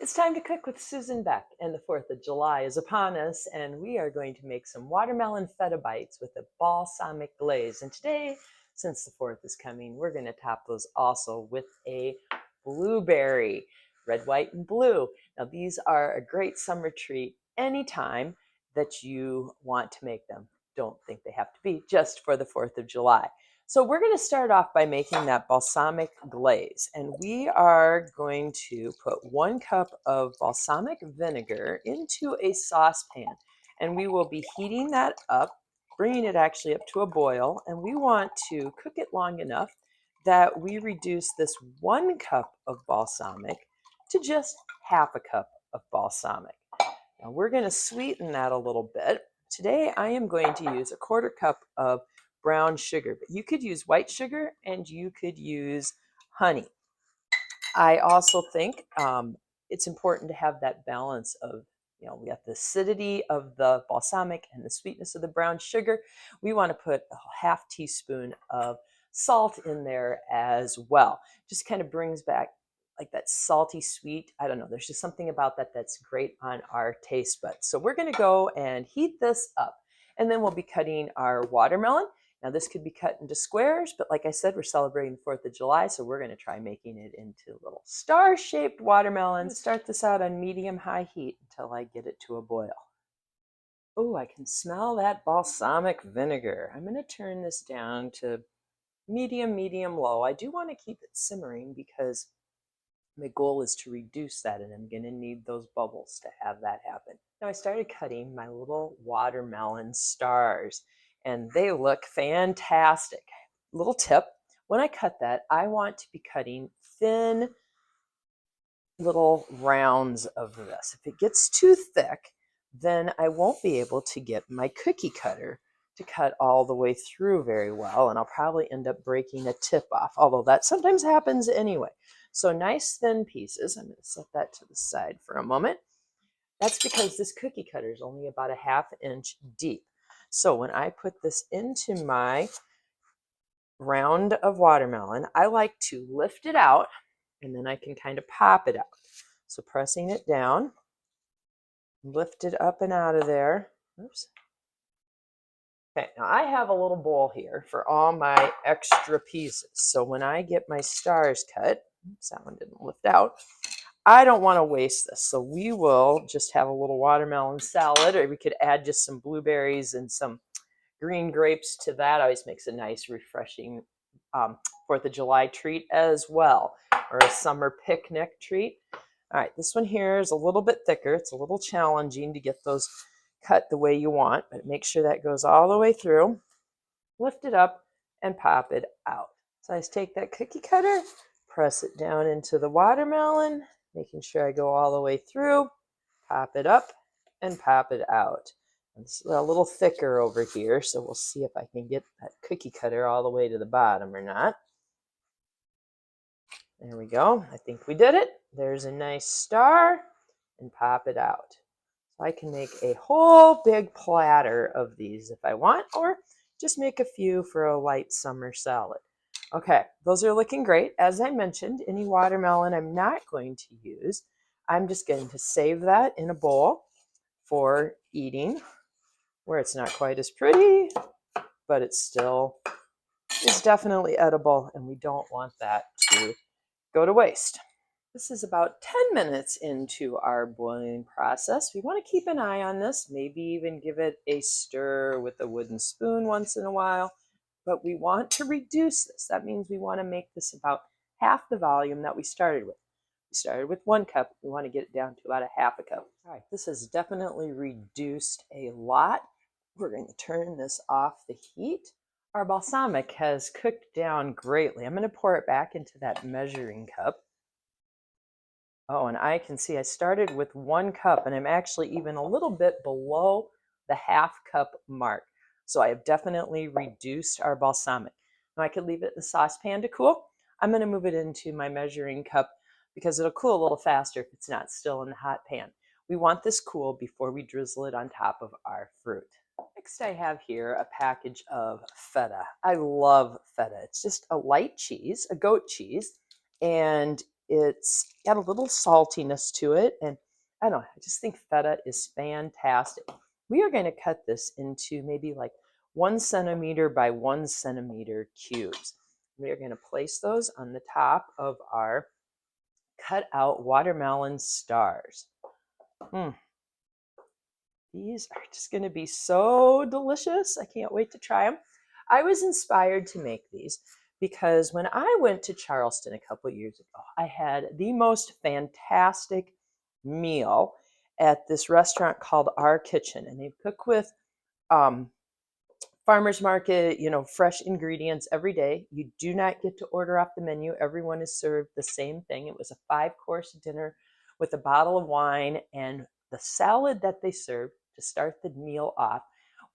It's time to cook with Susan Beck, and the 4th of July is upon us, and we are going to make some watermelon feta bites with a balsamic glaze. And today, since the 4th is coming, we're going to top those also with a blueberry, red, white, and blue. Now, these are a great summer treat anytime that you want to make them. Don't think they have to be just for the 4th of July. So we're going to start off by making that balsamic glaze, and we are going to put 1 cup of balsamic vinegar into a saucepan, and we will be heating that up, bringing it actually up to a boil, and we want to cook it long enough that we reduce this 1 cup of balsamic to just half a cup of balsamic. Now we're going to sweeten that a little bit. Today I am going to use a 1/4 cup of brown sugar, but you could use white sugar and you could use honey. I also think it's important to have that balance of, we got the acidity of the balsamic and the sweetness of the brown sugar. We want to put a 1/2 teaspoon of salt in there as well. Just kind of brings back like that salty sweet. I don't know. There's just something about that that's great on our taste buds. So we're going to go and heat this up, and then we'll be cutting our watermelon. Now this could be cut into squares, but like I said, we're celebrating the 4th of July, so we're going to try making it into little star-shaped watermelons. Start this out on medium-high heat until I get it to a boil. Oh, I can smell that balsamic vinegar. I'm going to turn this down to medium-low. I do want to keep it simmering because my goal is to reduce that, and I'm going to need those bubbles to have that happen. Now I started cutting my little watermelon stars, and they look fantastic. Little tip, when I cut that, I want to be cutting thin little rounds of this. If it gets too thick, then I won't be able to get my cookie cutter to cut all the way through very well, and I'll probably end up breaking a tip off, although that sometimes happens anyway. So nice thin pieces. I'm going to set that to the side for a moment. That's because this cookie cutter is only about a 1/2 inch deep. So when I put this into my round of watermelon, I like to lift it out, and then I can kind of pop it out. So pressing it down, lift it up and out of there. Oops. Okay, now I have a little bowl here for all my extra pieces. So when I get my stars cut, oops, that one didn't lift out, I don't want to waste this. So we will just have a little watermelon salad, or we could add just some blueberries and some green grapes to that. Always makes a nice, refreshing 4th of July treat as well, or a summer picnic treat. All right, this one here is a little bit thicker. It's a little challenging to get those cut the way you want, but make sure that goes all the way through. Lift it up and pop it out. So I just take that cookie cutter, press it down into the watermelon, making sure I go all the way through, pop it up and pop it out. It's a little thicker over here, so we'll see if I can get that cookie cutter all the way to the bottom or not. There we go. I think we did it. There's a nice star, and pop it out. So I can make a whole big platter of these if I want, or just make a few for a light summer salad. Okay, those are looking great. As I mentioned, any watermelon I'm not going to use. I'm just going to save that in a bowl for eating, where it's not quite as pretty, but it still is definitely edible, and we don't want that to go to waste. This is about 10 minutes into our boiling process. We want to keep an eye on this, maybe even give it a stir with a wooden spoon once in a while, but we want to reduce this. That means we want to make this about half the volume that we started with. We started with 1 cup. We want to get it down to about a 1/2 cup. All right, this has definitely reduced a lot. We're going to turn this off the heat. Our balsamic has cooked down greatly. I'm going to pour it back into that measuring cup. Oh, and I can see I started with 1 cup, and I'm actually even a little bit below the 1/2 cup mark. So I have definitely reduced our balsamic. Now I could leave it in the saucepan to cool. I'm going to move it into my measuring cup because it'll cool a little faster if it's not still in the hot pan. We want this cool before we drizzle it on top of our fruit. Next, I have here a package of feta. I love feta. It's just a light cheese, a goat cheese, and it's got a little saltiness to it. And I don't know, I just think feta is fantastic. We are going to cut this into maybe like 1 centimeter by 1 centimeter cubes. We are going to place those on the top of our cut out watermelon stars. These are just going to be so delicious. I can't wait to try them. I was inspired to make these because when I went to Charleston a couple years ago, I had the most fantastic meal at this restaurant called Our Kitchen, and they cook with farmers market, fresh ingredients every day. You do not get to order off the menu. Everyone is served the same thing. It was a 5-course dinner with a bottle of wine, and the salad that they served to start the meal off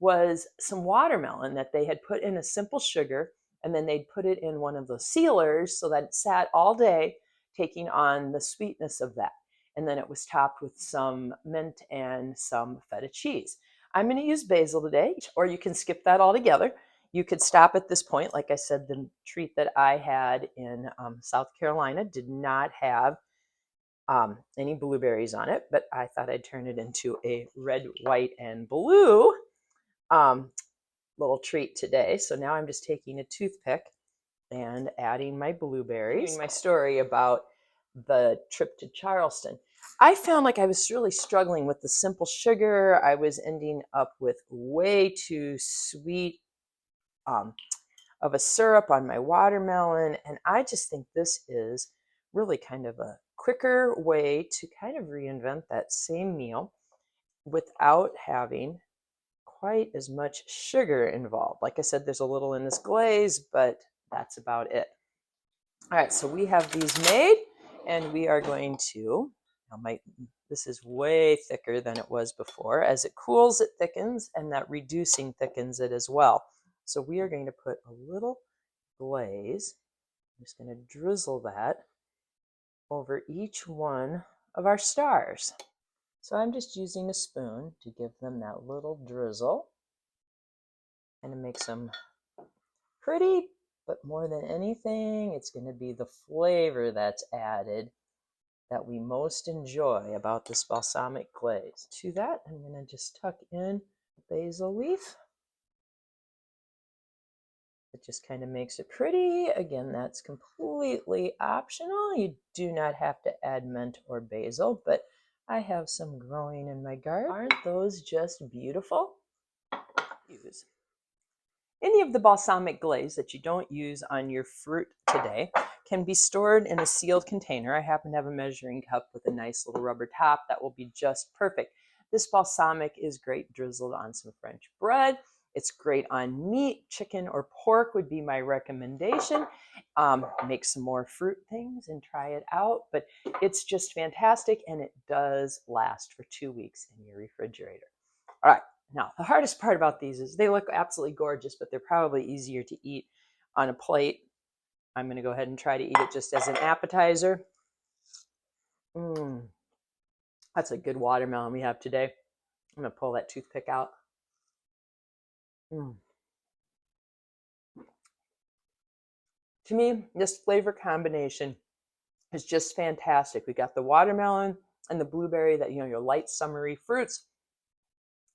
was some watermelon that they had put in a simple sugar, and then they'd put it in one of those sealers so that it sat all day, taking on the sweetness of that. And then it was topped with some mint and some feta cheese. I'm going to use basil today, or you can skip that altogether. You could stop at this point. Like I said, the treat that I had in South Carolina did not have any blueberries on it, but I thought I'd turn it into a red, white, and blue little treat today. So now I'm just taking a toothpick and adding my blueberries. My story about the trip to Charleston. I found like I was really struggling with the simple sugar. I was ending up with way too sweet of a syrup on my watermelon. And I just think this is really kind of a quicker way to kind of reinvent that same meal without having quite as much sugar involved. Like I said, there's a little in this glaze, but that's about it. All right, so we have these made, and we are going to, this is way thicker than it was before. As it cools, it thickens, and that reducing thickens it as well. So we are going to put a little glaze. I'm just going to drizzle that over each one of our stars. So I'm just using a spoon to give them that little drizzle and to make them pretty, but more than anything, it's going to be the flavor that's added that we most enjoy about this balsamic glaze. To that, I'm going to just tuck in a basil leaf. It just kind of makes it pretty. Again, that's completely optional. You do not have to add mint or basil, but I have some growing in my garden. Aren't those just beautiful? Use any of the balsamic glaze that you don't use on your fruit today can be stored in a sealed container. I happen to have a measuring cup with a nice little rubber top that will be just perfect. This balsamic is great drizzled on some French bread. It's great on meat, chicken, or pork would be my recommendation. Make some more fruit things and try it out, but it's just fantastic, and it does last for 2 weeks in your refrigerator. All right. Now, the hardest part about these is they look absolutely gorgeous, but they're probably easier to eat on a plate. I'm going to go ahead and try to eat it just as an appetizer. That's a good watermelon we have today. I'm going to pull that toothpick out. To me, this flavor combination is just fantastic. We got the watermelon and the blueberry, that, your light summery fruits.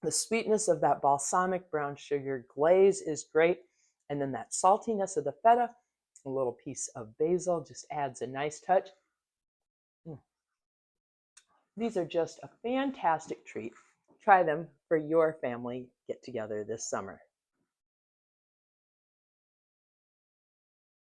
The sweetness of that balsamic brown sugar glaze is great. And then that saltiness of the feta, a little piece of basil just adds a nice touch. These are just a fantastic treat. Try them for your family get together this summer.